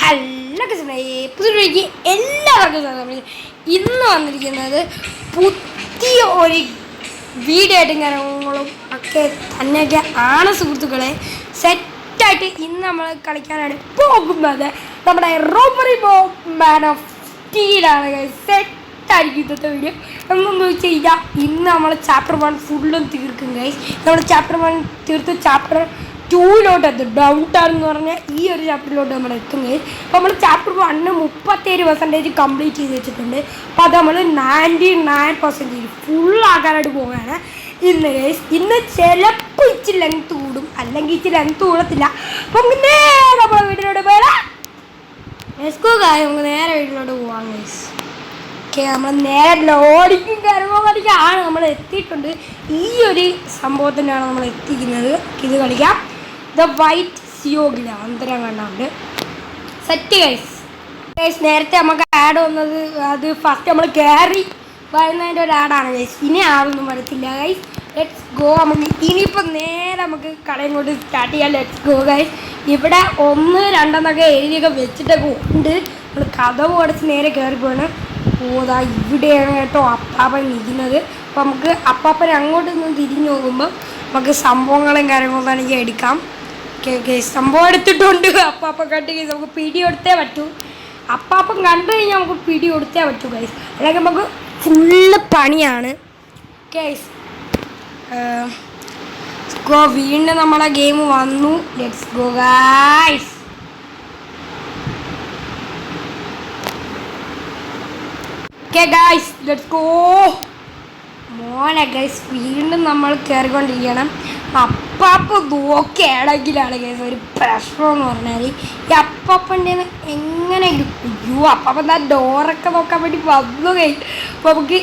Hello പുതിയ എല്ലാവർക്കും സ്വാഗതം. ഇന്ന് വന്നിരിക്കുന്നത് പുതിയ ഒരു വീഡിയോ ആയിട്ടും കാര്യങ്ങളും ഒക്കെ തന്നെയൊക്കെ ആണ് സുഹൃത്തുക്കളെ. സെറ്റായിട്ട് ഇന്ന് നമ്മൾ കളിക്കാനാണ് പോകുന്നത്. നമ്മുടെ റോബറി മാൻ ഓഫ് സ്റ്റീലാണ്. സെറ്റായിരിക്കും ഇന്നത്തെ വീഡിയോ. എന്നൊന്ന് വെച്ച് കഴിഞ്ഞാൽ ഇന്ന് നമ്മൾ ചാപ്റ്റർ 1 ഫുള്ളും തീർക്കും ഗൈസ്. നമ്മൾ ചാപ്റ്റർ 1 തീർത്ത് ചാപ്റ്റർ 2 എത്തും. ഡൗൺ ടൗൺ എന്ന് പറഞ്ഞാൽ ഈ ഒരു ചാപ്റ്ററിലോട്ട് നമ്മൾ എത്തുന്നത്. അപ്പോൾ നമ്മൾ ചാപ്റ്റർ 1 37% കംപ്ലീറ്റ് ചെയ്ത് വെച്ചിട്ടുണ്ട്. അപ്പോൾ അത് നമ്മൾ 99% ഫുള്ളാക്കാനായിട്ട് പോവുകയാണ് ഇന്ന് ഗൈസ്. ഇന്ന് ചിലപ്പോൾ ഇച്ചിരി ലെങ്ത്ത് കൂടും, അല്ലെങ്കിൽ ഇച്ചിരി ലെങ്ത്ത് കൂടത്തില്ല. അപ്പോൾ നമുക്ക് നേരെ നമ്മളെ വീട്ടിലോട്ട് പോയാൽ നമുക്ക് നേരെ വീട്ടിലോട്ട് പോകാം ഗൈസ്. ഓക്കെ, നമ്മൾ നേരെ ലോഡിക്കും കാര്യങ്ങളൊക്കെയാണ് നമ്മൾ എത്തിയിട്ടുണ്ട്. ഈ ഒരു സംഭവത്തിനാണ് നമ്മൾ എത്തിക്കുന്നത്. ഇത് കളിക്കാം. ദ വൈറ്റ് സിയോഗില അന്തരം കണ്ടുണ്ട്. Set guys. നേരത്തെ നമുക്ക് ആഡ് വന്നത് അത് ഫസ്റ്റ് നമ്മൾ കയറി വരുന്നതിൻ്റെ ഒരു ആഡാണ് ഗൈസ്. ഇനി ആളൊന്നും വരത്തില്ല ഗൈസ്. Let's go. നമുക്ക് ഇനിയിപ്പോൾ നേരെ നമുക്ക് കടയും കൊണ്ട് സ്റ്റാർട്ട് ചെയ്യാം. Let's go guys. ഇവിടെ 1, 2 എന്നൊക്കെ എഴുതിയൊക്കെ വെച്ചിട്ടൊക്കെ ഉണ്ട്. നമ്മൾ കഥവ് അടച്ച് നേരെ കയറിപ്പോയാണ്. ഓതാ ഇവിടെയാണ് കേട്ടോ അപ്പാപ്പൻ നിൽക്കുന്നത്. അപ്പോൾ നമുക്ക് അപ്പാപ്പൻ അങ്ങോട്ട് നിന്ന് തിരിഞ്ഞു നോക്കുമ്പോൾ നമുക്ക് സംഭവങ്ങളും കാര്യങ്ങളൊക്കെ എനിക്ക് എടുക്കാം. ഓക്കെ, സംഭവം എടുത്തിട്ടുണ്ട്. അപ്പാപ്പൻ കണ്ടു ഗൈസ്. നമുക്ക് പിടി കൊടുത്തേ പറ്റൂ. അപ്പാപ്പൻ കണ്ടു കഴിഞ്ഞാൽ നമുക്ക് പിടി കൊടുത്തേ പറ്റൂ ഗൈസ്, അല്ലെങ്കിൽ നമുക്ക് ഫുള്ള് പണിയാണ് ഗൈസ്. ഗോ. വീണ്ടും നമ്മളെ ഗെയിം വന്നു. Let's go guys. Okay guys, let's go. മോനെ ഗൈസ്, വീണ്ടും നമ്മൾ കയറിക്കൊണ്ടിരിക്കണം. അപ്പാപ്പ നോക്കിയാണെങ്കിലാണ് ഗൈസ് ഒരു പ്രശ്നം എന്ന് പറഞ്ഞാൽ ഈ അപ്പാപ്പൻ്റെ എങ്ങനെ അപ്പാപ്പൻ ആ ഡോറൊക്കെ നോക്കാൻ വേണ്ടി വന്നു ഗൈസ്. അപ്പോൾ നമുക്ക്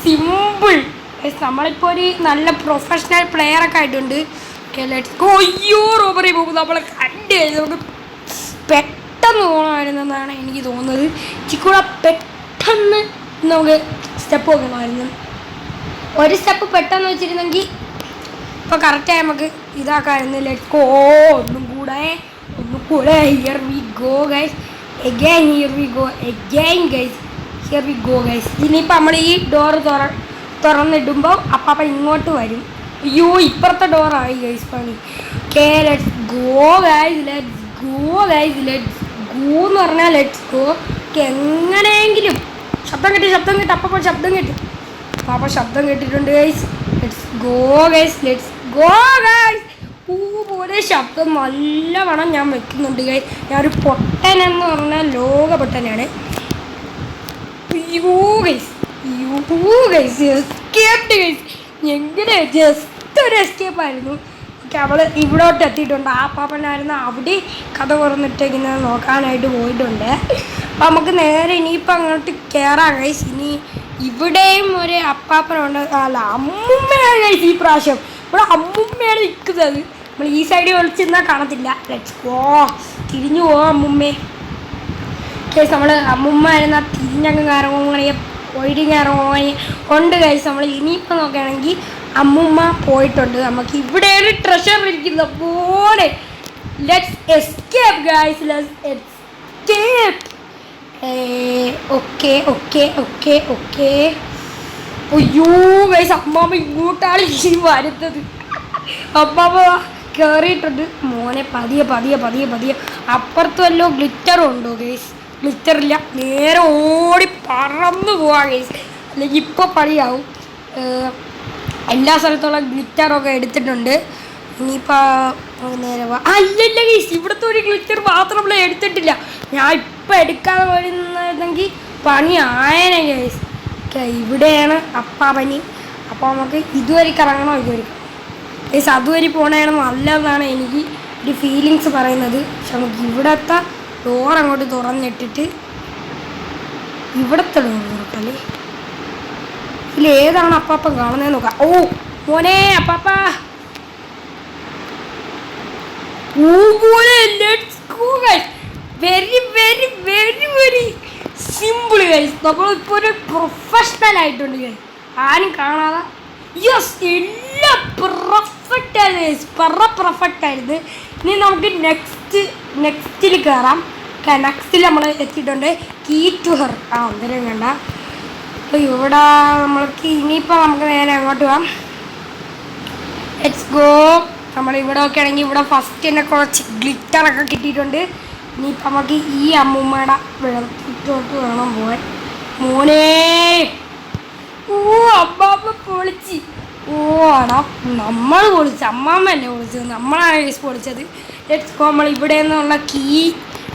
സിമ്പിൾ ഗൈസ്, നമ്മളിപ്പോൾ ഒരു നല്ല പ്രൊഫഷണൽ പ്ലെയറൊക്കെ ആയിട്ടുണ്ട്. Okay, let's go. അയ്യോ, റോബറി പോകും നമ്മളെ കണ്ട് കഴിഞ്ഞ് നമുക്ക് പെട്ടെന്ന് പോകണമായിരുന്നെന്നാണ് എനിക്ക് തോന്നുന്നത്. ചിക്കൂടെ പെട്ടെന്ന് നമുക്ക് സ്റ്റെപ്പ് നോക്കണമായിരുന്നു. ഒരു സ്റ്റെപ്പ് പെട്ടെന്ന് വെച്ചിരുന്നെങ്കിൽ ഇപ്പോൾ കറക്റ്റായി നമുക്ക് ഇതാക്കാമായിരുന്നു. Let's go. ഒന്നും കൂടെ here we go guys. Again here we go again guys. Here we go guys. ഇനിയിപ്പോൾ നമ്മൾ ഈ ഡോറ് തുറന്നിടുമ്പോൾ അപ്പാപ്പ ഇങ്ങോട്ട് വരും. അയ്യോ, ഇപ്പുറത്തെ ഡോറായി ഗൈസ് പണി. Okay, let's go guys. Let's go guys. Let's go എന്ന് പറഞ്ഞാൽ ലെറ്റ്സ് ഗോ. ഓക്കെ, എങ്ങനെയെങ്കിലും ശബ്ദം കിട്ടി. അപ്പാപ്പ ശബ്ദം കിട്ടി. അപ്പാപ്പ ശബ്ദം കേട്ടിട്ടുണ്ട് guys. Let's go guys. Let's go guys. പൂ പോലെ ശബ്ദം നല്ലവണ്ണം ഞാൻ വെക്കുന്നുണ്ട് ഗൈസ്. ഞാനൊരു പൊട്ടൻ എന്ന് പറഞ്ഞാൽ ലോക പൊട്ടനാണ്. Escaped guys. എങ്ങനെ ജസ്റ്റ് ഒരു എസ്കേപ്പായിരുന്നു. ഓക്കെ, അവൾ ഇവിടോട്ട് എത്തിയിട്ടുണ്ട്. ആ പാപ്പനായിരുന്നു അവിടെ കഥ തുറന്നിട്ടേക്കുന്നത് നോക്കാനായിട്ട് പോയിട്ടുണ്ട്. അപ്പം നമുക്ക് നേരെ ഇനിയിപ്പോൾ അങ്ങോട്ട് കയറാം ഗൈസ്. ഇനി ഇവിടെയും ഒരു അപ്പാപ്പനുണ്ട്. അല്ല, അമ്മുമ്മയാണ് ഗൈസ് ഈ പ്രാവശ്യം. ഇവിടെ അമ്മുമ്മയാണ് നിൽക്കുന്നത്. നമ്മൾ ഈ സൈഡിൽ വിളിച്ചിരുന്നാൽ കാണത്തില്ല. Let's go. തിരിഞ്ഞു പോവാം അമ്മുമ്മേ. ഗൈസ്, നമ്മൾ അമ്മുമ്മ ആയിരുന്ന തിരിഞ്ഞങ്ങ് കയറങ്ങി ഒഴിഞ്ഞിറങ്ങി ഉണ്ട് ഗൈസ്. നമ്മൾ ഇനിയിപ്പോൾ നോക്കുകയാണെങ്കിൽ അമ്മുമ്മ പോയിട്ടുണ്ട്. നമുക്ക് ഇവിടെ ഒരു ട്രഷർ ഇരിക്കുന്ന പോലെ. Let's escape guys. Let's escape. Okay. അയ്യോ ഗൈസ്, അമ്മാമ്മ ഇങ്ങോട്ടാണ് ഈ വരുന്നത്. അമ്മാമ്മ കയറിയിട്ടുണ്ട്. മോനെ പതിയെ. അപ്പുറത്ത് വല്ലോ ഗ്ലിറ്ററും ഉണ്ടോ ഗൈസ്? ഗ്ലിറ്ററില്ല. നേരെ ഓടി പറന്നു പോവാ ഗൈസ്, അല്ലെങ്കിൽ ഇപ്പോൾ പണിയാവും. എല്ലാ സ്ഥലത്തുള്ള ഗ്ലിറ്ററൊക്കെ എടുത്തിട്ടുണ്ട്. ഇനിയിപ്പോൾ നേരെ അല്ലല്ല ഗൈസ്, ഇവിടുത്തെ ഒരു ഗ്ലിറ്റർ മാത്രം നമ്മൾ എടുത്തിട്ടില്ല. ഞാൻ ഇപ്പം എടുക്കാതെ വരുന്നതെങ്കിൽ പണി ആയനെ ഗൈസ്. ഇവിടെയാണ് അപ്പാപ്പനി. അപ്പോൾ നമുക്ക് ഇതുവരെ കറങ്ങണോ ഗൈസ്? അതുവരെ പോകണതാണ് നല്ലതെന്നാണ് എനിക്ക് ഒരു ഫീലിങ്സ് പറയുന്നത്. പക്ഷെ നമുക്ക് ഇവിടുത്തെ ഡോർ അങ്ങോട്ട് തുറന്നിട്ടിട്ട് ഇവിടുത്തെ ഡോർ തുറക്കല്ലേ. ഇതിലേതാണ് അപ്പാപ്പൻ കാണുന്നതെന്ന് നോക്കാം. ഓ മോനെ അപ്പാപ്പ. Very simple guys. നമ്മളിപ്പോൾ ഒരു പ്രൊഫഷണൽ ആയിട്ടുണ്ട് ഗൈസ്. ആരും കാണാതെ യെസ്, എല്ലാം പെർഫെക്റ്റ് ആയിരുന്നു ഗൈസ്. പെർഫെക്റ്റ് ആയിരുന്നു. ഇനി നമുക്ക് നെക്സ്റ്റിൽ കയറാം. നെക്സ്റ്റിൽ നമ്മൾ എത്തിയിട്ടുണ്ട് കീ ടു ഹെർ. അന്നേരം വേണ്ട. അപ്പോൾ ഇവിടെ നമ്മൾക്ക് ഇനിയിപ്പോൾ നമുക്ക് നേരെ അങ്ങോട്ട് പോകാം. Let's go. നമ്മളിവിടെ ഒക്കെ ആണെങ്കിൽ ഇവിടെ ഫസ്റ്റ് തന്നെ കുറച്ച് ഗ്ലിറ്ററൊക്കെ കിട്ടിയിട്ടുണ്ട്. ഇനിയിപ്പോൾ നമുക്ക് ഈ അമ്മൂമ്മയുടെ വെള്ളത്തോട്ട് വേണം പോകാൻ. മോനെ ഓ അമ്മാമ്മ പൊളിച്ച്. ഓ ആടാ നമ്മൾ പൊളിച്ച്, അമ്മാമ്മല്ലേ പൊളിച്ചത്, നമ്മളാണ് ഗൈസ് പൊളിച്ചത്. Let's go. നമ്മൾ ഇവിടെ നിന്നുള്ള കീ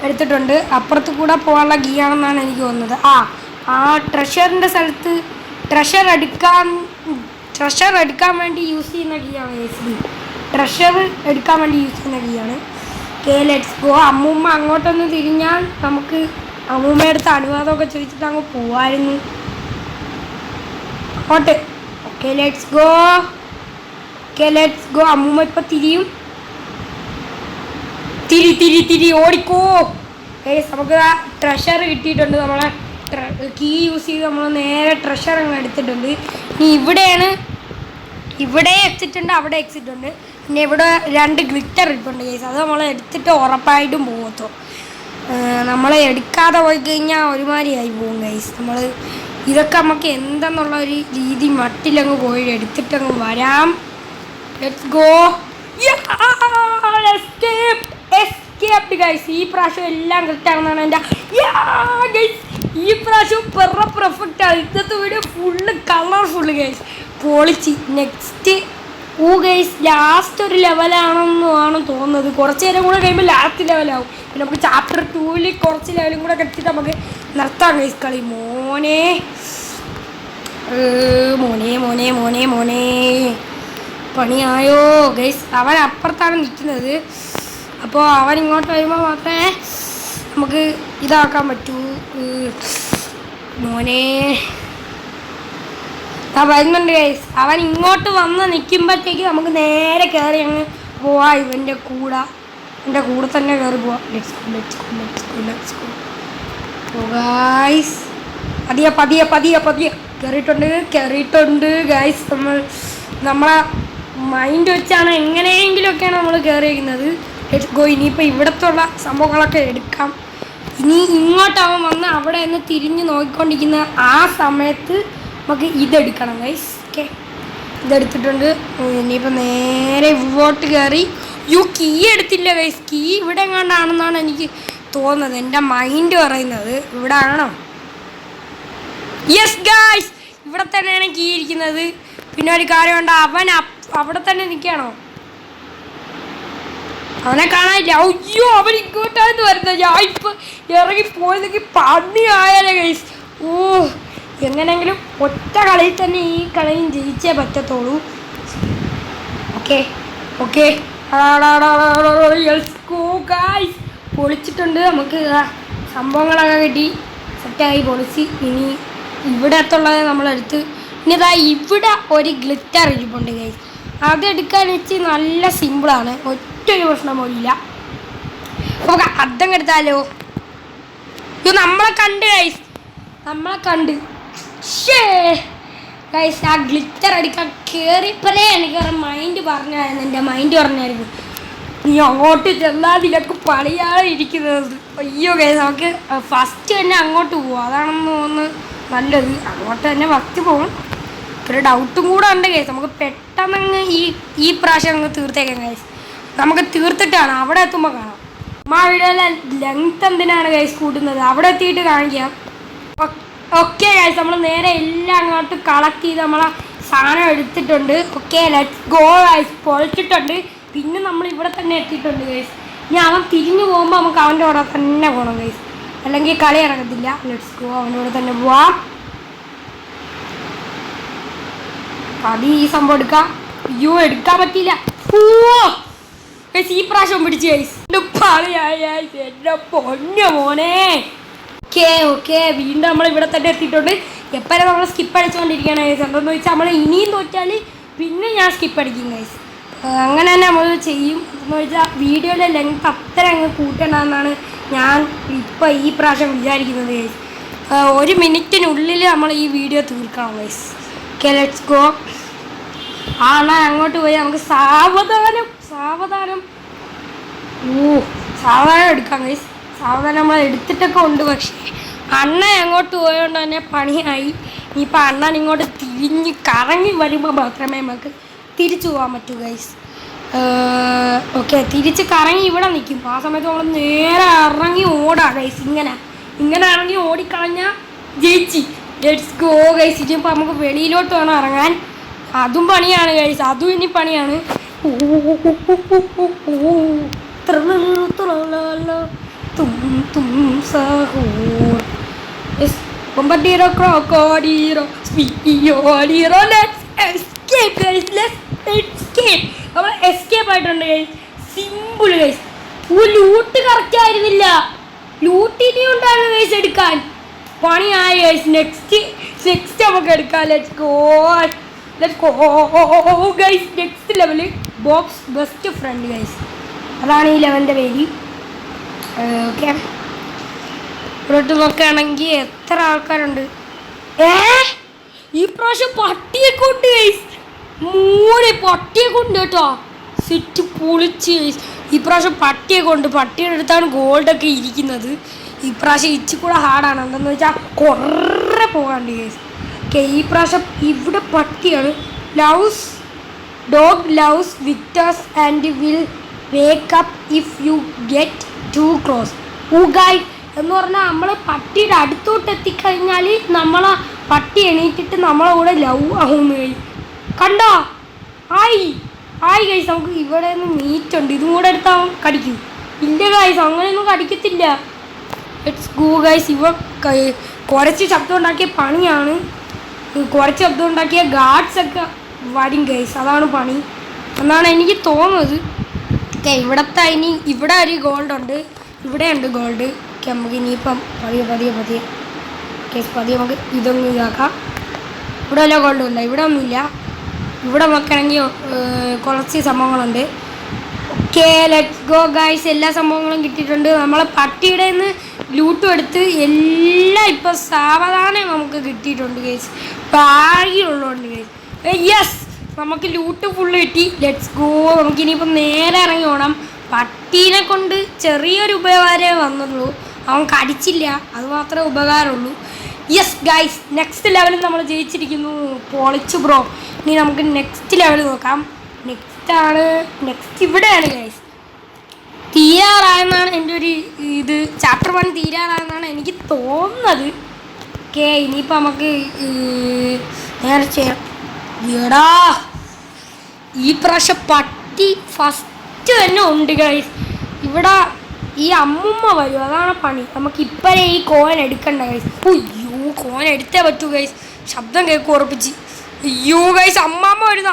എടുത്തിട്ടുണ്ട്. അപ്പുറത്ത് കൂടെ പോകാനുള്ള കീ ആണെന്നാണ് എനിക്ക് തോന്നുന്നത്. ആ ട്രഷറിൻ്റെ സ്ഥലത്ത് ട്രഷർ എടുക്കാൻ വേണ്ടി യൂസ് ചെയ്യുന്ന കീ ആണ് ഗൈസ്. ട്രഷർ എടുക്കാൻ വേണ്ടി യൂസ് ചെയ്യുന്ന കീ ആണ്. Okay let's go. അമ്മൂമ്മ അങ്ങോട്ടൊന്ന് തിരിഞ്ഞാൽ നമുക്ക് അമ്മൂമ്മയുടെ അടുത്ത് അനുവാദമൊക്കെ ചോദിച്ചിട്ട് അങ്ങ് പോവായിരുന്നു അങ്ങോട്ട്. Okay let's go. അമ്മൂമ്മ ഇപ്പം തിരിയും. തിരി ഓടിക്കോ. നമുക്ക് ട്രഷർ കിട്ടിയിട്ടുണ്ട്. നമ്മളെ കീ യൂസ് ചെയ്ത് നമ്മൾ നേരെ ട്രഷർ അങ്ങ് എടുത്തിട്ടുണ്ട്. ഇനി ഇവിടെ എക്സിറ്റ് ഉണ്ട്, അവിടെ എക്സിറ്റ് ഉണ്ട്. പിന്നെ ഇവിടെ 2 ഗ്ലിറ്റർ ഇട്ടുണ്ട് ഗൈസ്. അത് നമ്മൾ എടുത്തിട്ട് ഉറപ്പായിട്ടും പോകത്തോ. നമ്മൾ എടുക്കാതെ പോയി കഴിഞ്ഞാൽ ഒരുമാതിരിയായി പോകും ഗൈസ്. നമ്മൾ ഇതൊക്കെ നമുക്ക് എന്തെന്നുള്ള ഒരു രീതി മട്ടിലങ്ങ് പോയി എടുത്തിട്ടങ്ങ് വരാം. Let's go. Escaped guys. ഈ പ്രാവശ്യം എല്ലാം കറക്റ്റാണെന്നാണ് എൻ്റെ ഗൈസ്. ഈ പ്രാവശ്യം പെർഫെക്റ്റ് ആണ്. ഇന്നത്തെ വീഡിയോ ഫുള്ള് കളർഫുള്ള് ഗൈസ്. പൊളിച്ച്. നെക്സ്റ്റ് ഗൈസ് ലാസ്റ്റ് ഒരു ലെവലാണെന്നാണ് തോന്നുന്നത്. കുറച്ച് നേരം കൂടെ കഴിയുമ്പോൾ ലാസ്റ്റ് ലെവലാവും. പിന്നെ നമുക്ക് ചാപ്റ്റർ 2-ൽ കുറച്ച് ലെവലും കൂടെ കെട്ടിയിട്ട് നമുക്ക് നിർത്താം ഗൈസ് കളി. മോനെ പണിയായോ ഗൈസ്. അവൻ അപ്പുറത്താണ് നിൽക്കുന്നത്. അപ്പോൾ അവൻ ഇങ്ങോട്ട് വരുമ്പോൾ മാത്രമേ നമുക്ക് ഇതാക്കാൻ പറ്റൂ. മോനെ വരുന്നുണ്ട് ഗൈസ്. അവൻ ഇങ്ങോട്ട് വന്ന് നിൽക്കുമ്പോഴത്തേക്ക് നമുക്ക് നേരെ കയറി അങ്ങ് പോവാം. എൻ്റെ കൂടെ തന്നെ കയറി പോവാം. Let's go guys. പതിയെ കയറിയിട്ടുണ്ട് ഗൈസ്. നമ്മളെ മൈൻഡ് വെച്ചാണ് എങ്ങനെയെങ്കിലുമൊക്കെയാണ് നമ്മൾ കയറിയിരിക്കുന്നത്. Let's go. ഇനിയിപ്പോൾ ഇവിടത്തുള്ള സംഭവങ്ങളൊക്കെ എടുക്കാം. ഇനി ഇങ്ങോട്ടാവാൻ വന്ന് അവിടെ നിന്ന് തിരിഞ്ഞ് നോക്കിക്കൊണ്ടിരിക്കുന്ന ആ സമയത്ത് നമുക്ക് ഇതെടുക്കണം ഗൈസ്. ഓക്കെ ഇതെടുത്തിട്ടുണ്ട്. ഇനിയിപ്പോൾ നേരെ ഇങ്ങോട്ട് കയറി. കീ എടുത്തില്ല ഗൈസ്. കീ ഇവിടെ എങ്ങാണ്ടാണെന്നാണ് എനിക്ക് തോന്നുന്നത്. എൻ്റെ മൈൻഡ് പറയുന്നത് ഇവിടെ ആണോ? യെസ് ഗൈസ്, ഇവിടെ തന്നെയാണ് കീ ഇരിക്കുന്നത്. പിന്നെ ഒരു കാര്യമുണ്ട്, അവൻ അവിടെ തന്നെ നിൽക്കുകയാണോ? അവനെ കാണാനില്ല. അയ്യോ അവൻ ഇങ്ങോട്ടാണ് വരുന്നത്. ഞാൻ ഇപ്പം ഇറങ്ങി പോയതെങ്കിൽ പന്നി ആയാലേ ഗൈസ്. എങ്ങനെയെങ്കിലും ഒറ്റ കളിയിൽ തന്നെ ഈ കളിയും ജയിച്ചേ പറ്റത്തുള്ളൂ. ഓക്കെ പൊളിച്ചിട്ടുണ്ട്. നമുക്ക് സംഭവങ്ങളൊക്കെ കിട്ടി, സെറ്റായി പൊളിച്ച്. ഇനി ഇവിടത്തുള്ളത് നമ്മളെടുത്ത് ഇനി ഇവിടെ ഒരു ഗ്ലിറ്റർ ഇരിപ്പുണ്ട് ഗൈസ്. അതെടുക്കാൻ വെച്ച് നല്ല സിമ്പിളാണ്, ഒറ്റൊരു പ്രശ്നം പോലില്ല. നമുക്ക് അതങ്ങ് എടുത്താലോ? നമ്മളെ കണ്ട് ഗൈസ്. ആ ഗ്ലിറ്റർ അടിക്കാൻ കയറിയപ്പോഴേ എനിക്ക് എൻ്റെ മൈൻഡ് പറഞ്ഞായിരുന്നു നീ അങ്ങോട്ട് ചെന്നാൽ നിനക്ക് പണിയാണ് ഇരിക്കുന്നത്. അയ്യോ ഗൈസ്, നമുക്ക് ഫസ്റ്റ് തന്നെ അങ്ങോട്ട് പോവാം. അതാണെന്ന് തോന്നുന്നു നല്ലത്. അങ്ങോട്ട് തന്നെ ഫസ്റ്റ് പോകും. ഒരു ഡൗട്ടും കൂടെ ഉണ്ട് ഗൈസ്. നമുക്ക് പെട്ടെന്ന് ഈ പ്രാവശ്യം അങ്ങ് തീർത്തേക്കാം ഗൈസ്. നമുക്ക് തീർത്തിട്ടാണ് അവിടെ എത്തുമ്പോൾ കാണാം. വീഡിയോയിലെ ലെങ്ത് എന്തിനാണ് ഗൈസ് കൂട്ടുന്നത്? അവിടെ എത്തിയിട്ട് കാണിക്കാം. ഓക്കെ ഗൈസ്, നമ്മൾ നേരെ എല്ലാം അങ്ങോട്ട് കളക്ട് ചെയ്ത് നമ്മളെ സാധനം എടുത്തിട്ടുണ്ട്. Okay let's go guys. പൊളിച്ചിട്ടുണ്ട്. പിന്നെ നമ്മൾ ഇവിടെ തന്നെ എത്തിയിട്ടുണ്ട് ഗൈസ്. ഇനി അവൻ തിരിഞ്ഞു പോകുമ്പോൾ നമുക്ക് അവൻ്റെ കൂടെ തന്നെ പോകണം ഗൈസ്, അല്ലെങ്കിൽ കളി ഇറങ്ങത്തില്ല. Let's go. അവൻ്റെ കൂടെ തന്നെ പോവാം. അത് ഈ സംഭവം എടുക്കാം. അയ്യോ എടുക്കാൻ പറ്റിയില്ല. ഈ പ്രാവശ്യം പിടിച്ച് ഗൈസ്. എൻ്റെ പൊന്ന മോനെ. ഓക്കെ വീണ്ടും നമ്മൾ ഇവിടെ തന്നെ എത്തിയിട്ടുണ്ട്. എപ്പോഴും നമ്മൾ സ്കിപ്പ് അടിച്ചുകൊണ്ടിരിക്കുകയാണ് ഗൈസ്. എന്താണെന്ന് വെച്ചാൽ നമ്മൾ ഇനിയും തോറ്റാൽ പിന്നെ ഞാൻ സ്കിപ്പ് അടിക്കും ഗൈസ്. അങ്ങനെ തന്നെ നമ്മൾ ചെയ്യും. എന്ന് വെച്ചാൽ വീഡിയോയുടെ ലെങ്ത് അത്ര അങ്ങ് കൂട്ടണമെന്നാണ് ഞാൻ ഇപ്പോൾ ഈ പ്രാവശ്യം വിചാരിക്കുന്നത് ഗൈസ്. 1 മിനിറ്റിനുള്ളിൽ നമ്മൾ ഈ വീഡിയോ തീർക്കണം ഗൈസ്. Okay let's go. എന്നാൽ അങ്ങോട്ട് പോയി നമുക്ക് സാവധാനം എടുക്കാം ഗൈസ്. സാവധാനം നമ്മൾ എടുത്തിട്ടൊക്കെ ഉണ്ട്. പക്ഷേ അണ്ണൻ അങ്ങോട്ട് പോയതുകൊണ്ട് തന്നെ പണിയായി. ഇനിയിപ്പോൾ അണ്ണൻ ഇങ്ങോട്ട് തിരിഞ്ഞ് കറങ്ങി വരുമ്പോൾ മാത്രമേ നമുക്ക് തിരിച്ചു പോകാൻ പറ്റൂ ഗൈസ്. ഓക്കെ, തിരിച്ച് കറങ്ങി ഇവിടെ നിൽക്കും. ആ സമയത്ത് നമ്മൾ നേരെ ഇറങ്ങി ഓടാം ഗൈസ്. ഇങ്ങനെ ഇറങ്ങി ഓടിക്കളഞ്ഞാൽ ജയിച്ച്. Let's go guys. ഇനിയിപ്പോൾ നമുക്ക് വെളിയിലോട്ട് വേണം ഇറങ്ങാൻ. അതും പണിയാണ് ഗൈസ്, അതും ഇനി പണിയാണ്. Bombardiro, crocodilo, spiooliro, let's escape guys, let's escape. നമ്മൾ എസ്കേപ്പ് ആയിട്ടുണ്ട് guys. Simple guys. Loot correct ആയിരുന്നില്ല, ലൂട്ട് ഇനി ഉണ്ടായിരുന്നു ഗൈസ് എടുക്കാൻ. പണിയായി ഗൈസ്. നെക്സ്റ്റ് നമുക്ക് എടുക്കാം. Let's go guys. Next level bobs best friend guys. അതാണ് ഈ ലെവലിൻ്റെ പേര്. ഓക്കെ, ഇവിടോട്ട് നോക്കുകയാണെങ്കിൽ എത്ര ആൾക്കാരുണ്ട്. ഈ പ്രാവശ്യം പട്ടിയൊക്കെ ഉണ്ട് ഗൈസ്. പട്ടിയൊക്കെ ഉണ്ട് കേട്ടോ. സിറ്റ് പൊളിച്ച് ഗൈസ്. ഈ പ്രാവശ്യം പട്ടിയൊക്കെ ഉണ്ട്. പട്ടിയുടെ അടുത്താണ് ഗോൾഡൊക്കെ ഇരിക്കുന്നത്. ഈ പ്രാവശ്യം ഇച്ചി കൂടെ ഹാർഡാണ്. എന്താണെന്ന് വെച്ചാൽ കുറേ പോകാണ്ട് ഗൈസ്. ഓക്കെ, ഈ പ്രാവശ്യം ഇവിടെ പട്ടിയാണ്. Dog loves victors and will wake up if you get to close. Guys എന്ന് പറഞ്ഞാൽ നമ്മൾ പട്ടിയുടെ അടുത്തോട്ട് എത്തിക്കഴിഞ്ഞാൽ നമ്മളെ പട്ടി എണീറ്റിട്ട് നമ്മളെ കൂടെ ലവ് ആവുന്നു ഗൈസ്. കണ്ടോ? ആയി ഗൈസ്. നമുക്ക് ഇവിടെ നിന്ന് മീറ്റ് ഉണ്ട്. ഇതും കൂടെ എടുത്താൽ കടിക്കും. ഇല്ല ഗൈസ്, അങ്ങനെയൊന്നും കടിക്കത്തില്ല. Let's go guys. ഇവ കുറച്ച് ശബ്ദം ഉണ്ടാക്കിയ പണിയാണ്. കുറച്ച് ശബ്ദം ഉണ്ടാക്കിയ ഗാർഡ്സൊക്കെ വരും ഗൈസ്. അതാണ് പണി എന്നാണ് എനിക്ക് തോന്നുന്നത്. ഓക്കെ, ഇവിടെ ഒരു ഗോൾഡ് ഉണ്ട്, ഇവിടെ ഉണ്ട് ഗോൾഡ്. ഓക്കെ, നമുക്ക് ഇനിയിപ്പം പതിയെ കേസ് നമുക്ക് ഇതൊന്നും ഇതാക്കാം. ഇവിടെ വല്ല ഗോൾഡും ഇല്ല, ഇവിടെ ഒന്നുമില്ല. ഇവിടെ നോക്കുകയാണെങ്കിൽ കുറച്ച് സംഭവങ്ങളുണ്ട്. Okay, let's go guys. എല്ലാ സംഭവങ്ങളും കിട്ടിയിട്ടുണ്ട്. നമ്മളെ പട്ടിയുടെ നിന്ന് ലൂട്ടും എടുത്ത് എല്ലാം ഇപ്പോൾ സാവധാനം നമുക്ക് കിട്ടിയിട്ടുണ്ട് ഗൈസ്. ഭാഗ്യമുള്ളതുകൊണ്ട് ഗൈസ്. യെസ്, നമുക്ക് ലൂട്ട് ഫുള്ള് കിട്ടി. Let's go. നമുക്കിനിയിപ്പോൾ നേരെ ഇറങ്ങി പോകണം. പട്ടീനെ കൊണ്ട് ചെറിയൊരു ഉപകാരമേ വന്നുള്ളൂ. അവൻ കടിച്ചില്ല, അത് മാത്രമേ ഉപകാരമുള്ളൂ. യെസ് ഗൈസ്, നെക്സ്റ്റ് ലെവലിൽ നമ്മൾ ജയിച്ചിരിക്കുന്നു. പൊളിച്ചു ബ്രോ. ഇനി നമുക്ക് നെക്സ്റ്റ് ലെവൽ നോക്കാം. നെക്സ്റ്റ് ഇവിടെയാണ് ഗൈസ്. തീരാറായെന്നാണ് എൻ്റെ ഒരു ചാപ്റ്റർ 1 തീരാറായെന്നാണ് എനിക്ക് തോന്നുന്നത്. ഓക്കെ, ഇനിയിപ്പോൾ നമുക്ക് നേരെ ചെയ്യാം. എടാ, ഈ പ്രാവശ്യം പട്ടി ഫസ്റ്റ് തന്നെ ഉണ്ട് ഗൈസ്. ഇവിടെ ഈ അമ്മുമ്മ വരും, അതാണ് പണി. നമുക്ക് ഇപ്പോഴേ ഈ കോൻ എടുക്കണ്ട ഗൈസ്. അയ്യോ, കോൻ എടുത്തേ പറ്റൂ ഗൈസ്. ശബ്ദം കേൾക്കും ഉറപ്പിച്ച്. അയ്യോ ഗൈസ്, അമ്മാമ്മ വരുന്നു.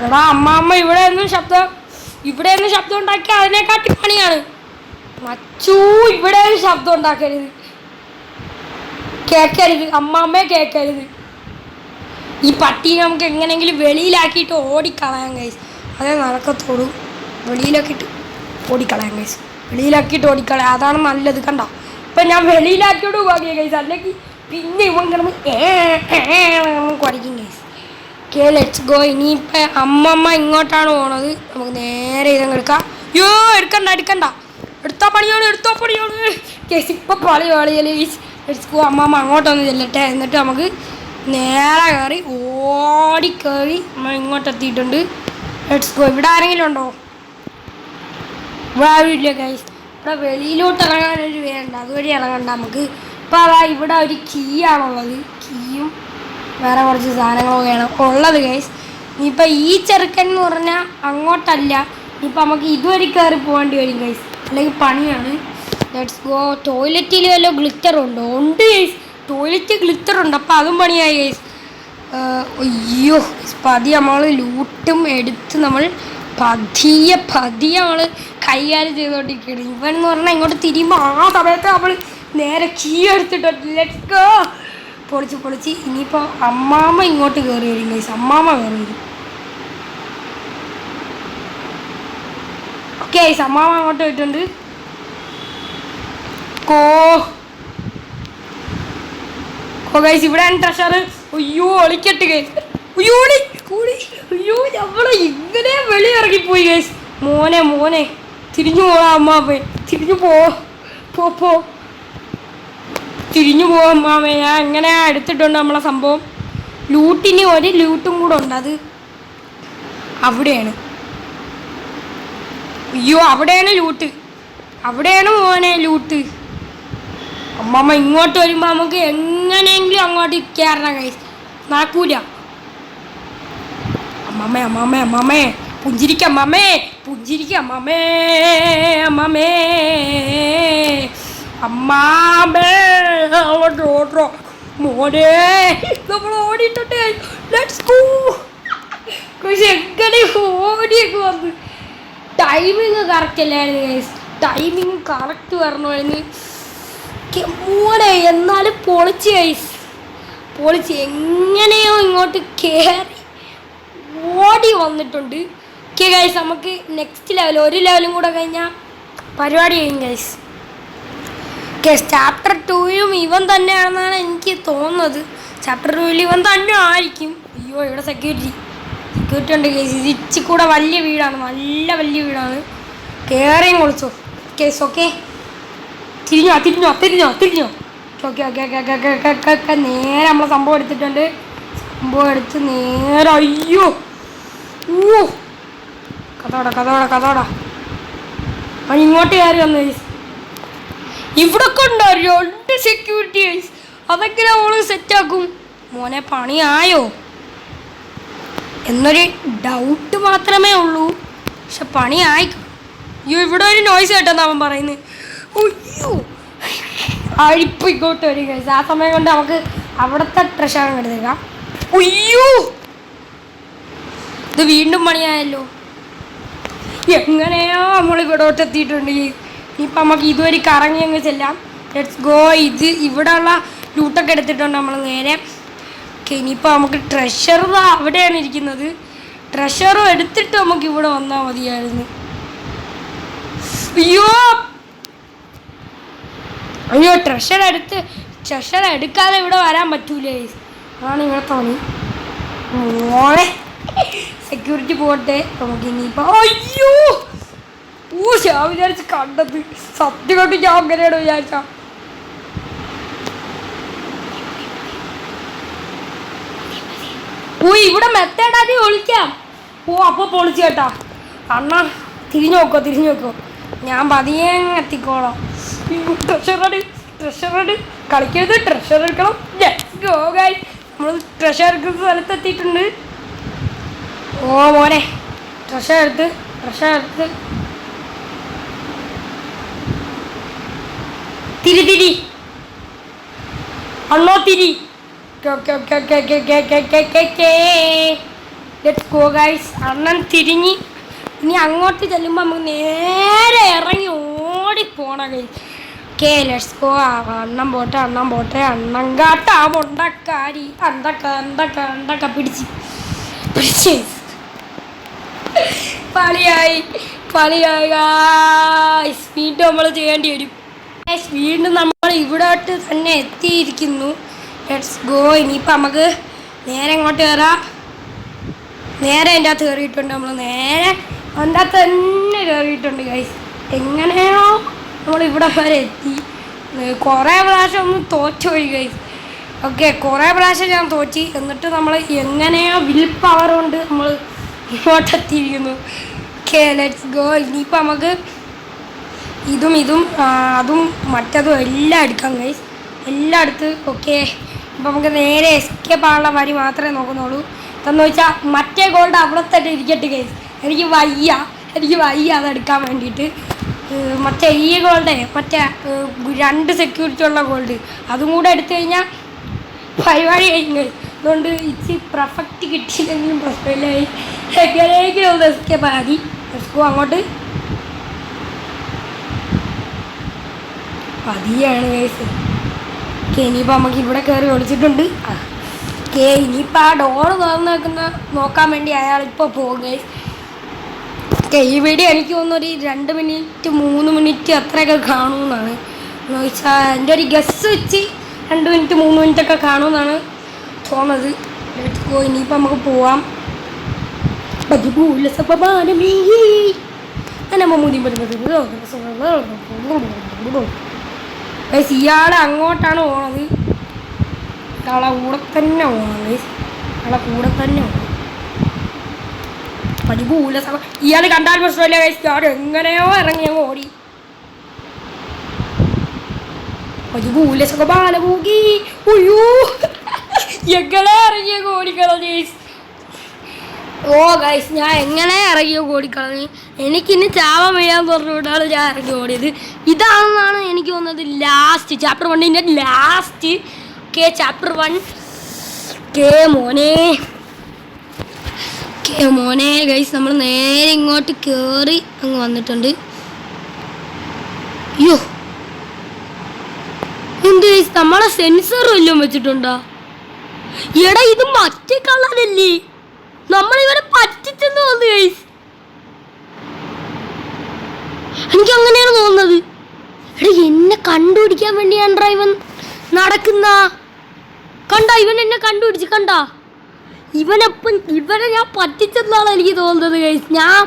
എടാ, അമ്മാമ്മ ഇവിടെ ഒന്നും ശബ്ദം ഉണ്ടാക്കി അതിനെക്കാട്ടി പണിയാണ്. മച്ചൂ, ഇവിടെ ഒരു ശബ്ദം ഉണ്ടാക്കരുത്, കേൾക്കരുത്. അമ്മാമ്മയെ കേൾക്കരുത്. ഈ പട്ടീനെ നമുക്ക് എങ്ങനെയെങ്കിലും വെളിയിലാക്കിയിട്ട് ഓടിക്കളയാം ഗൈസ്. അതേ നടക്കത്തോളൂ. വെളിയിലാക്കിയിട്ട് ഓടിക്കളയാം. അതാണ് നല്ലത്. കണ്ടോ, ഇപ്പം ഞാൻ വെളിയിലാക്കിയോട് പോകിയ ഗൈസ്. അല്ലെങ്കിൽ പിന്നെ ഇവൻ കിടന്ന് കുടിക്കും ഗൈസ്. Okay, let's go. ഇനിയിപ്പോൾ അമ്മമ്മ ഇങ്ങോട്ടാണ് പോണത്. നമുക്ക് നേരെ ഇതങ്ങ് എടുക്കാം. അയ്യോ, എടുക്കണ്ട. എടുത്താൽ പണിയാണ് കേസ്. ഇപ്പം പളിയല്ലേ ഗൈസ്. Let's go. അമ്മമ്മ അങ്ങോട്ടൊന്ന് ചെല്ലട്ടെ. എന്നിട്ട് നമുക്ക് നേരെ ഓടിക്കയറി നമ്മൾ ഇങ്ങോട്ട് എത്തിയിട്ടുണ്ട്. Let's go. ഇവിടെ ആരെങ്കിലും ഉണ്ടോ? ഇവിടെ ആരും ഇല്ല ഗൈസ്. ഇവിടെ വെളിയിലോട്ട് ഇറങ്ങാനൊരു വേണ്ട, അതുവഴി ഇറങ്ങണ്ട നമുക്ക്. ഇപ്പോൾ അതാ ഇവിടെ ഒരു കീ ആണുള്ളത്. കീയും വേറെ കുറച്ച് സാധനങ്ങളൊക്കെയാണ് ഉള്ളത് ഗൈസ്. ഇനിയിപ്പോൾ ഈ ചെറുക്കൻ എന്ന് പറഞ്ഞാൽ അങ്ങോട്ടല്ല. ഇനിയിപ്പോൾ നമുക്ക് ഇതുവരെ കയറി പോകേണ്ടി വരും ഗൈസ്, അല്ലെങ്കിൽ പണിയാണ്. Let's go. ടോയ്ലറ്റിൽ വല്ല ഗ്ലിറ്ററുണ്ടോ? ഉണ്ട് ഗൈസ്, ടോയ്ലറ്റ് ഗ്ലിറ്ററുണ്ട്. അപ്പോൾ അതും പണിയായി ഗൈസ്. അയ്യോ, പതിയെ നമ്മൾ ലൂട്ടും എടുത്ത് നമ്മൾ പതിയെ നമ്മൾ കൈകാര്യം ചെയ്തുകൊണ്ടിരിക്കുകയാണ്. ഇവൻ എന്ന് പറഞ്ഞാൽ ഇങ്ങോട്ട് തിരിയുമ്പോൾ ആ സമയത്ത് നമ്മൾ നേരെ കീ എടുത്തിട്ടുണ്ട്. Let's go. പൊളിച്ച് ഇനിയിപ്പോൾ അമ്മാമ്മ ഇങ്ങോട്ട് കയറി വരും ഗൈസ്. അമ്മാമ്മ കയറി വരും. ഓക്കെ ഗൈസ്, അമ്മാമ്മ അങ്ങോട്ട് പോയിട്ടുണ്ട്. ഗൈസ്, ഇവിടെയാണ് ട്രഷർ. അയ്യോ, ഒളിക്കട്ട് ഗൈസ്. അയ്യോ, കൂടി. അയ്യോ നമ്മളെ ഇങ്ങനെ വെളിയിറങ്ങിപ്പോയി ഗൈസ്. മോനെ മോനെ തിരിഞ്ഞു പോകാം അമ്മാമ്മേ, തിരിഞ്ഞു പോ തിരിഞ്ഞു പോകാം അമ്മാമ്മേ. ഞാൻ എങ്ങനെ എടുത്തിട്ടുണ്ട് നമ്മളെ സംഭവം. ലൂട്ടിന് ഒരു ലൂട്ടും കൂടെ ഉണ്ട്, അത് അവിടെയാണ്. അയ്യോ അവിടെയാണ് ലൂട്ട്, അവിടെയാണ് മോനെ ലൂട്ട്. അമ്മമ്മ ഇങ്ങോട്ട് വരുമ്പോൾ നമുക്ക് എങ്ങനെയെങ്കിലും അങ്ങോട്ട് കയറണം കൈസ്, നടക്കൂല. അമ്മമ്മേ അമ്മമ്മേ അമ്മമ്മേ പുഞ്ചിരിക്ക അമ്മമ്മേ, പുഞ്ചിരിക്ക അമ്മമ്മേ, അമ്മമ്മേ അമ്മാമ്മേ ഓട്ടോ മോനെ നമ്മൾ ഓടിയിട്ടുണ്ട്. Let's go. പക്ഷെ എങ്ങനെ ഓടിയൊക്കെ വന്ന് ടൈമിങ് കറക്റ്റ് അല്ലായിരുന്നു ഗൈസ്, ടൈമിങ് കറക്റ്റ് വരണമായിരുന്നു മോനെ. എന്നാലും പൊളിച്ച് ഗൈസ്, പൊളിച്ച് എങ്ങനെയോ ഇങ്ങോട്ട് കയറി ഓടി വന്നിട്ടുണ്ട്. ഓക്കെ ഗൈസ്, നമുക്ക് നെക്സ്റ്റ് ലെവൽ, ഒരു ലെവലും കൂടെ കഴിഞ്ഞാൽ പരിപാടി ചെയ്യും ഗൈസ്. ഓക്കെ, ചാപ്റ്റർ 2യും ഇവൻ തന്നെയാണെന്നാണ് എനിക്ക് തോന്നുന്നത്. ചാപ്റ്റർ 2ൽ ഇവൻ തന്നെ ആയിരിക്കും. അയ്യോ ഇവിടെ സെക്യൂരിറ്റി ഉണ്ട് കേസ്. ഇത് ഇച്ചി കൂടെ വലിയ വീടാണ്, നല്ല വലിയ വീടാണ്. കയറിയും കുളിച്ചോ കേസ്. ഓക്കെ തിരിഞ്ഞോ തിരിഞ്ഞോ തിരിഞ്ഞോ തിരിഞ്ഞോ. Okay okay okay okay okay okay okay നേരെ നമ്മളെ സംഭവം എടുത്തിട്ടുണ്ട്. സംഭവം എടുത്ത് നേരെ അയ്യോ ഓ കഥോടാ കഥോടാ കഥോടാ. അവൻ ഇങ്ങോട്ട് കയറി വന്നു കേസ്. ഇവിടെ കൊണ്ടോ 2 സെക്യൂരിറ്റി കേസ്. അതൊക്കെ നമ്മൾ സെറ്റാക്കും മോനെ. പണിയായോ എന്നൊരു ഡൗട്ട് മാത്രമേ ഉള്ളൂ, പക്ഷെ പണിയായി. അയ്യോ ഇവിടെ ഒരു നോയ്സ് കേട്ടെന്ന് അവൻ പറയുന്നത്. അയ്യോ അഴിപ്പ് ഇങ്ങോട്ട് വരും കഴിച്ചു. ആ സമയം കൊണ്ട് നമുക്ക് അവിടുത്തെ ട്രഷർ എടുത്തേക്കാം. അയ്യോ ഇത് വീണ്ടും പണിയായല്ലോ. എങ്ങനെയോ നമ്മൾ ഇവിടോട്ട് എത്തിയിട്ടുണ്ട്. ഇനിയിപ്പോൾ നമുക്ക് ഇതുവരെ കറങ്ങി അങ്ങ് ചെല്ലാം. Let's go. ഇത് ഇവിടെ ഉള്ള ലൂട്ടൊക്കെ എടുത്തിട്ടുണ്ട് നമ്മൾ നേരെ. ഓക്കെ ഇനിയിപ്പോൾ നമുക്ക് ട്രഷർ അവിടെയാണ് ഇരിക്കുന്നത്. ട്രഷറും എടുത്തിട്ട് നമുക്ക് ഇവിടെ വന്നാൽ മതിയായിരുന്നു. അയ്യോ അയ്യോ ട്രഷർ എടുക്കാതെ ഇവിടെ വരാൻ പറ്റൂലേ, അതാണ് ഇവിടെ തോന്നി. മോളെ സെക്യൂരിറ്റി പോട്ടെ നമുക്ക് ഇനിയിപ്പോൾ. അയ്യോ ഞാൻ വിചാരിച്ച് കണ്ടത് സത്യം കൊണ്ട് ഞാൻ അങ്ങനെയാണ് വിചാരിച്ച. ഓ ഇവിടെ മെത്തേഡാതി ഒളിക്കാം. ഓ അപ്പോൾ പൊളിച്ചു കേട്ടാ അണ്ണാ. തിരിഞ്ഞു നോക്കോ ഞാൻ പതിയെ എത്തിക്കോളാം. ട്രഷറഡ് കളിക്കരുത്, ട്രഷർ എടുക്കണം. നമ്മൾ ട്രഷർ എടുക്കുന്ന സ്ഥലത്തെത്തിയിട്ടുണ്ട്. ഓ മോനെ ട്രഷർ എടുത്ത് തിരി അണ്ണോ തിരി. Let's go guys. അണ്ണൻ തിരിഞ്ഞ് ഇനി അങ്ങോട്ട് ചെല്ലുമ്പോൾ നമുക്ക് നേരെ ഇറങ്ങി ഓടിപ്പോണ ഗൈസ്. Okay let's go. അണ്ണൻ പോട്ടെ അണ്ണൻ കാട്ടാ മുണ്ടക്കാരി. അണ്ടക്ക പിടിച്ച് പളിയായി ഗൈസ്. വീണ്ടും നമ്മൾ ചെയ്യേണ്ടി വരും. വീണ്ടും നമ്മൾ ഇവിടോട്ട് തന്നെ എത്തിയിരിക്കുന്നു. Let's go. ഇനിയിപ്പോൾ നമുക്ക് നേരെ ഇങ്ങോട്ട് കയറാം. നേരെ അതിൻ്റെ അകത്ത് കയറിയിട്ടുണ്ട്. നമ്മൾ നേരെ അതിൻ്റെ അകത്ത് തന്നെ കയറിയിട്ടുണ്ട് ഗൈസ്. എങ്ങനെയോ നമ്മൾ ഇവിടെ വരെ എത്തി. കുറേ പ്രാവശ്യം ഒന്ന് തോറ്റുപോയി ഗൈസ്. ഓക്കെ കുറേ പ്രാവശ്യം ഞാൻ തോറ്റി. എന്നിട്ട് നമ്മൾ എങ്ങനെയോ വിൽ പവർ കൊണ്ട് നമ്മൾ ഇങ്ങോട്ടെത്തിയിരിക്കുന്നു. Okay let's go. ഇനിയിപ്പോൾ നമുക്ക് ഇതും അതും മറ്റതും എല്ലാം എടുക്കാം ഗൈസ്, എല്ലാം എടുത്ത്. ഓക്കെ ഇപ്പം നമുക്ക് നേരെ എസ്കേപ്പ് ആകാനുള്ള വഴി മാത്രമേ നോക്കുന്നുള്ളൂ. എന്ന് വെച്ചാൽ മറ്റേ ഗോൾഡ് അവിടെ തന്നെ ഇരിക്കട്ടെ ഗൈസ്. എനിക്ക് വയ്യ അതെടുക്കാൻ വേണ്ടിയിട്ട്. മറ്റേ ഈ ഗോൾഡ് മറ്റേ 2 സെക്യൂരിറ്റി ഉള്ള ഗോൾഡ് അതും കൂടെ എടുത്തു കഴിഞ്ഞാൽ പരിപാടി കഴിഞ്ഞു. അതുകൊണ്ട് ഇച്ചിരി പെർഫെക്റ്റ് കിട്ടിയില്ലെങ്കിലും പ്രശ്നമില്ല. എങ്ങനെയെങ്കിലും ഒന്ന് എസ്കേപ്പ് മതി. എസ്കോ അങ്ങോട്ട് പതിയാണ് ഗൈസ്. ഓക്കെ ഇനിയിപ്പോൾ നമുക്ക് ഇവിടെ കയറി ഒളിച്ചിട്ടുണ്ട്. ഓക്കെ ഇനിയിപ്പോൾ ആ ഡോറ് തുറന്ന് നോക്കാൻ വേണ്ടി അയാൾ ഇപ്പോൾ പോകും ഗൈസ്. ഓക്കെ ഈ വീഡിയോ എനിക്ക് തോന്നുന്നൊരു 2 മിനിറ്റ് 3 മിനിറ്റ് അത്രയൊക്കെ കാണുമെന്നാണ് എന്ന് വെച്ചാൽ എൻ്റെ ഒരു ഗസ് വെച്ച് 2 മിനിറ്റ് 3 മിനിറ്റൊക്കെ കാണുമെന്നാണ് തോന്നുന്നത്. Let's go. ഇനിയിപ്പോൾ നമുക്ക് പോവാം. ഇയാളെ അങ്ങോട്ടാണ് പോണത്. ഇയാളെ കൂടെ തന്നെ പോകണം. ഇയാളെ കൂടെ തന്നെ പോകണം. പതിപൂല സഭ ഇയാൾ കണ്ടാൽ പ്രശ്നമില്ല. ഞാൻ എങ്ങനെയോ ഇറങ്ങിയ ഓടി. പതിപൂല സഭ ബാലഭൂകി. ഉയ്യോ എങ്ങനെ ഇറങ്ങിയ കോടിക്കളഞ്ഞ്. ഓ ഗൈസ്, ഞാൻ എങ്ങനെ ഇറങ്ങിയ കോടിക്കളഞ്ഞ്. എനിക്കിന്ന് ചാവാൻ വയ്യാൻ പറഞ്ഞുകൊണ്ടാണ് ഞാൻ ഇറങ്ങി ഓടിയത്. ഇതാണെന്നാണ് എനിക്ക് തോന്നുന്നത് ലാസ്റ്റ് ചാപ്റ്റർ 1ൻ്റെ ലാസ്റ്റ്. ചാപ്റ്റർ 1 മോനെ ഗൈസ്, നമ്മൾ നേരെ ഇങ്ങോട്ട് കയറി അങ്ങ് വന്നിട്ടുണ്ട്. അയ്യോ എന്ത് ഗൈസ്, നമ്മളെ സെൻസർ വല്ലതും വെച്ചിട്ടുണ്ടോ? എടാ ഇത് മറ്റേ കളറല്ലേ, നമ്മളിവരെ പറ്റിച്ചെന്ന് തോന്നുന്നു ഗൈസ്. എനിക്ക് അങ്ങനെയാണ് തോന്നുന്നത്. എടാ എന്നെ കണ്ടുപിടിക്കാൻ വേണ്ടിയാണ് ഇവൻ നടക്കുന്ന. കണ്ട, ഇവൻ എന്നെ കണ്ടുപിടിച്ച്. കണ്ട, ഇവനെ ഞാൻ പറ്റിച്ചെന്നാണ് എനിക്ക് തോന്നുന്നത് ഗൈസ്. ഞാൻ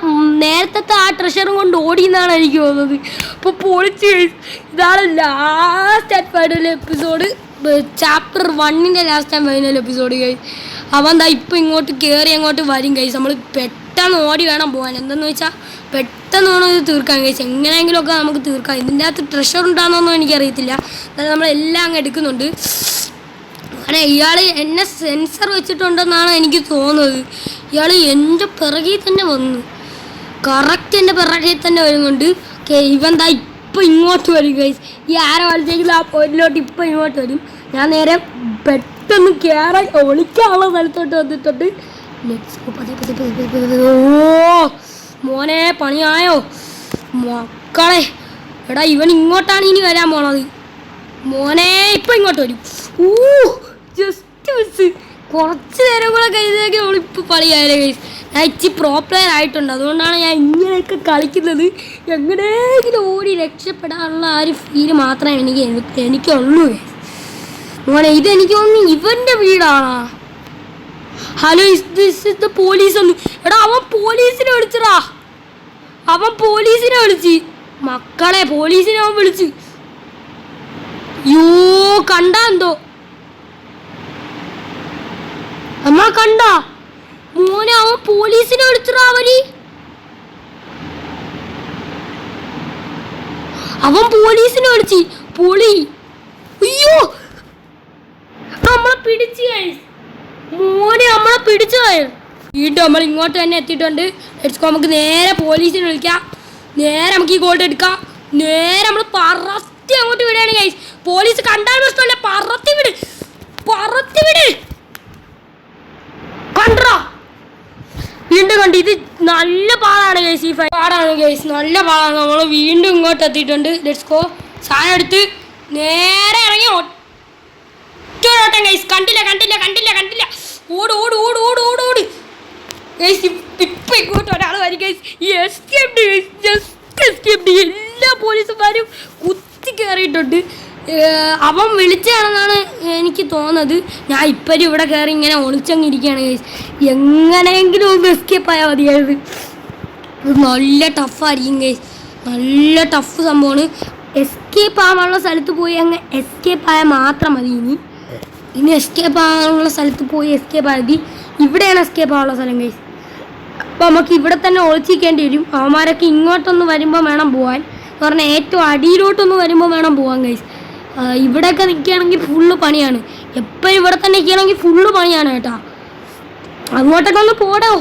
നേരത്തെ ആ ട്രഷറും കൊണ്ട് ഓടിയെന്നാണ് എനിക്ക് തോന്നുന്നത്. അപ്പോൾ പൊളിച്ച് ഗൈസ്. ഇതാണ് last and final episode, chapter 1ൻ്റെ last and final episode guys. അവൻ എന്താ ഇപ്പം ഇങ്ങോട്ട് കയറി അങ്ങോട്ട് വരും ഗൈസ്. നമ്മൾ പെട്ടെന്ന് ഓടി വേണം പോകാൻ. എന്തെന്ന് വെച്ചാൽ പെട്ടെന്ന് വേണം ഇത് തീർക്കാൻ ഗൈസ്. എങ്ങനെയെങ്കിലുമൊക്കെ നമുക്ക് തീർക്കാം. ഇതിൻ്റെ അകത്ത് ട്രഷർ ഉണ്ടാകുന്നൊന്നും എനിക്കറിയത്തില്ല. അതായത് നമ്മളെല്ലാം അങ്ങ് എടുക്കുന്നുണ്ട്. അങ്ങനെ ഇയാൾ എന്നെ സെൻസർ വെച്ചിട്ടുണ്ടെന്നാണ് എനിക്ക് തോന്നുന്നത്. ഇയാൾ എൻ്റെ പിറകിൽ തന്നെ വന്നു. കറക്റ്റ് എൻ്റെ പിറകിൽ തന്നെ വരുന്നുണ്ട്. ഇവൻ ദാ ഇപ്പം ഇങ്ങോട്ട് വരും ഗൈസ്. ഈ ആരെ വലിച്ചെങ്കിലും ആ പോയിന്റിലോട്ട് ഇപ്പം ഇങ്ങോട്ട് വരും. ഞാൻ നേരെ പെട്ടെന്ന് കയറാൻ ഒളിക്കാനുള്ള സ്ഥലത്തോട്ട് വന്നിട്ടുണ്ട്. ഓ മോനെ പണിയായോ മക്കളെ. എടാ ഇവൻ ഇങ്ങോട്ടാണ് ഇനി വരാൻ പോണത്. മോനെ ഇപ്പം ഇങ്ങോട്ട് വരും. Just miss. കുറച്ച് നേരം കൂടെ കഴിഞ്ഞതൊക്കെ നമ്മളിപ്പോൾ കളിയായാലേ ഗൈസ്. ഞാൻ ഇച്ചിരി പ്രോ പ്ലെയർ ആയിട്ടുണ്ട്. അതുകൊണ്ടാണ് ഞാൻ ഇങ്ങനെയൊക്കെ കളിക്കുന്നത്. എങ്ങനെയെങ്കിലും ഓടി രക്ഷപ്പെടാനുള്ള ആ ഒരു ഫീല് മാത്രമേ എനിക്കുള്ളൂ ഗൈസ്. മോനെ ഇതെനിക്ക് തോന്നുന്നു ഇവൻ്റെ വീടാണോ? ഹലോ, ദിസ് ദ പോലീസ് ഒന്ന്. എടാ അവൻ പോലീസിനെ വിളിച്ചടാ. അവൻ പോലീസിനെ വിളിച്ച് മക്കളെ. പോലീസിനെ അവൻ വിളിച്ച്. യോ കണ്ടാ എന്തോ അമ്മ കണ്ട മോനെ. അവൻ പോലീസിനെ വിളിച്ചടാ. അവൻ പോലീസിനെ വിളിച്ച്. പൊളി. അയ്യോ നമ്മളെ പിടിച്ചു മോനെ, നമ്മളെ പിടിച്ചു. വീണ്ടും നമ്മൾ ഇങ്ങോട്ട് തന്നെ എത്തിയിട്ടുണ്ട്. നമുക്ക് നേരെ പോലീസിനെ വിളിക്കാം. നേരെ നമുക്ക് ഈ ഗോൾഡ് എടുക്കാം. നേരെ നമ്മൾ പറത്തി അങ്ങോട്ട് വിടുകയാണ് ഗൈസ്. പോലീസ് കണ്ടാൽ പ്രശ്നമല്ല. പറത്തി വിട്. കണ്ടോ വീണ്ടും കണ്ട്. ഇത് നല്ല പാടാണ് ഗൈസ്. ഈ പാടാണ് ഗൈസ്, നല്ല പാടാണ്. നമ്മൾ വീണ്ടും ഇങ്ങോട്ട് എത്തിയിട്ടുണ്ട്. Let's go. സാധനം എടുത്ത് നേരെ ഇറങ്ങി ഒറ്റോട്ടം ഗൈസ്. കണ്ടില്ല. ഓട് ഗൈസ്. ഇപ്പം ഇങ്ങോട്ട് ഒരാൾ വരും ഗൈസ്. ഈ എസ്കേപ്ഡ് ഗൈസ്. Just escaped. എല്ലാ പോലീസുമാരും കുത്തി കയറിയിട്ടുണ്ട്. അവൻ വിളിച്ചാണെന്നാണ് എനിക്ക് തോന്നുന്നത്. ഞാൻ ഇപ്പോഴും ഇവിടെ കയറി ഇങ്ങനെ ഒളിച്ചങ്ങിരിക്കുകയാണ് ഗൈസ്. എങ്ങനെയെങ്കിലും ഒന്ന് എസ്കേപ്പ് ആയാൽ മതിയായത്. ഇത് നല്ല ടഫായിരിക്കും ഗൈസ്. നല്ല ടഫ് സംഭവമാണ്. എസ്കേപ്പ് ആവാനുള്ള സ്ഥലത്ത് പോയി അങ്ങ് എസ്കേപ്പ് ആയാൽ മാത്രം മതി. ഇനി എസ്കേപ്പ് ആവാനുള്ള സ്ഥലത്ത് പോയി എസ്കേപ്പ് ആയത് ഇവിടെയാണ് എസ്കേപ്പ് ആവാനുള്ള സ്ഥലം ഗൈസ്. അപ്പോൾ നമുക്ക് ഇവിടെ തന്നെ ഒളിച്ചിരിക്കേണ്ടി വരും. അവന്മാരൊക്കെ ഇങ്ങോട്ടൊന്ന് വരുമ്പോൾ വേണം പോകാൻ. എന്ന് പറഞ്ഞാൽ ഏറ്റവും അടിയിലോട്ടൊന്ന് വരുമ്പോൾ വേണം പോകാൻ ഗൈസ്. ഇവിടെയൊക്കെ നിൽക്കുകയാണെങ്കിൽ ഫുള്ള് പണിയാണ്. എപ്പോഴും ഇവിടെ തന്നെ നിൽക്കുകയാണെങ്കിൽ ഫുള്ള് പണിയാണ് കേട്ടോ. അങ്ങോട്ടൊക്കെ ഒന്ന് പോടോ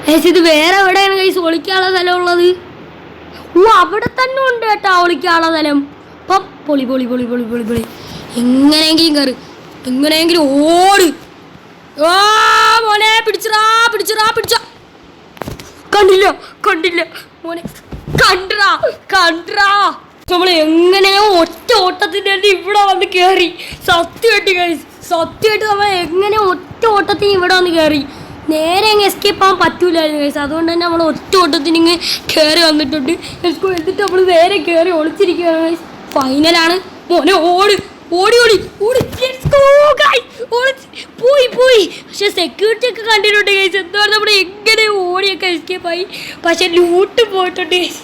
ഗൈസ്. ഇത് വേറെ എവിടെയാണ് ഗൈസ് ഒളിക്കാനുള്ള സ്ഥലം ഉള്ളത്? അവിടെ തന്നെ ഉണ്ട് കേട്ടോ ഒളിക്കാനുള്ള സ്ഥലം. അപ്പം പൊളി. എങ്ങനെയെങ്കിലും കയറി, എങ്ങനെയെങ്കിലും ഓട്. മോനെ പിടിച്ചോ. കണ്ടില്ല മോനെ. കണ്ടാ നമ്മൾ എങ്ങനെയോ ഒറ്റ ഓട്ടത്തിൻ്റെ ഇവിടെ വന്ന് കയറി. സത്യമായിട്ട് നമ്മൾ എങ്ങനെ ഒറ്റ ഓട്ടത്തിന് ഇവിടെ വന്ന് കയറി. നേരെ അങ്ങ് എസ്കേപ്പ് ആവാൻ പറ്റൂലായിരുന്നു ഗൈസ്. അതുകൊണ്ട് തന്നെ നമ്മൾ ഒറ്റ ഓട്ടത്തിന് ഇങ്ങ് കയറി വന്നിട്ടുണ്ട്. എന്നിട്ട് നമ്മൾ നേരെ കയറി ഒളിച്ചിരിക്കുകയാണ് ഗൈസ്. ഫൈനലാണ്. മോനെ ഓട്. ഓടി ഓടി ഓടി പോയി പക്ഷെ സെക്യൂരിറ്റി ഒക്കെ കണ്ടിട്ടുണ്ട് ഗൈസ്. എന്താ പറയുക നമ്മൾ എങ്ങനെ ഓടിയൊക്കെ എസ്കേപ്പ് ആയി. പക്ഷെ ലൂട്ട് പോയിട്ടുണ്ട് ഗൈസ്.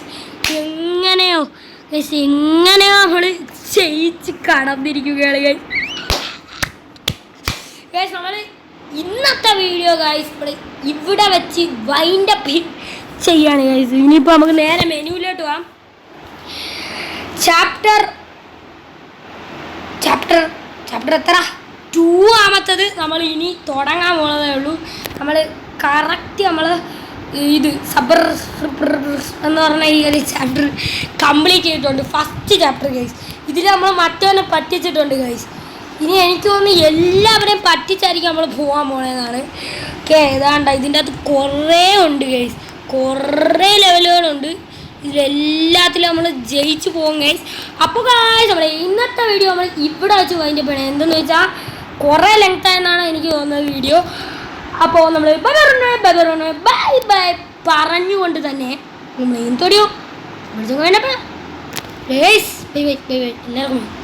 എങ്ങനെയോ ഗൈസ് എങ്ങനെയോ നമ്മൾ ജയിച്ച് കടന്നിരിക്കുകയാണ് ഗൈസ്. ഗൈസ് നമ്മൾ ഇന്നത്തെ വീഡിയോ ഗൈസ് ഇവിടെ വെച്ച് വൈൻഡപ്പ് ചെയ്യാണ് ഗൈസ്. ഇനിയിപ്പോൾ നമുക്ക് നേരെ മെനുവിലോട്ട് പോകാം. ചാപ്റ്റർ എത്ര 2 ആമത്തത് നമ്മൾ ഇനി തുടങ്ങാൻ പോകുന്നതേ ഉള്ളൂ. നമ്മൾ കറക്റ്റ് നമ്മൾ ഇത് സബർ എന്ന് പറഞ്ഞ ഈ ഒരു ചാപ്റ്റർ കംപ്ലീറ്റ് ചെയ്തിട്ടുണ്ട്. First chapter guys. ഇതിൽ നമ്മൾ മറ്റവനെ പറ്റിച്ചിട്ടുണ്ട് ഗൈസ്. ഇനി എനിക്ക് തോന്നുന്നു എല്ലാവരെയും പറ്റിച്ചായിരിക്കും നമ്മൾ പോകാൻ പോണതെന്നാണ്. ഓക്കെ ഏതാണ്ട ഇതിൻ്റെ അകത്ത് കുറേ ഉണ്ട് ഗൈസ്. കുറേ ലെവലുകളുണ്ട്. ഇതിലെല്ലാത്തിലും നമ്മൾ ജയിച്ച് പോകും ഗൈസ്. അപ്പോൾ ഗൈസ് നമ്മുടെ ഇന്നത്തെ വീഡിയോ നമ്മൾ ഇവിടെ വെച്ച് വൈൻഡപ്പ് ചെയ്യണം. എന്തെന്ന് വെച്ചാൽ കുറേ ലെങ്ത് ആയെന്നാണ് എനിക്ക് തോന്നുന്നത് വീഡിയോ. അപ്പോൾ നമ്മൾ ബൈ പറഞ്ഞുകൊണ്ട് തന്നെ നമ്മൾ എന്തൊരു ഗൈസ് ബൈ എല്ലാവർക്കും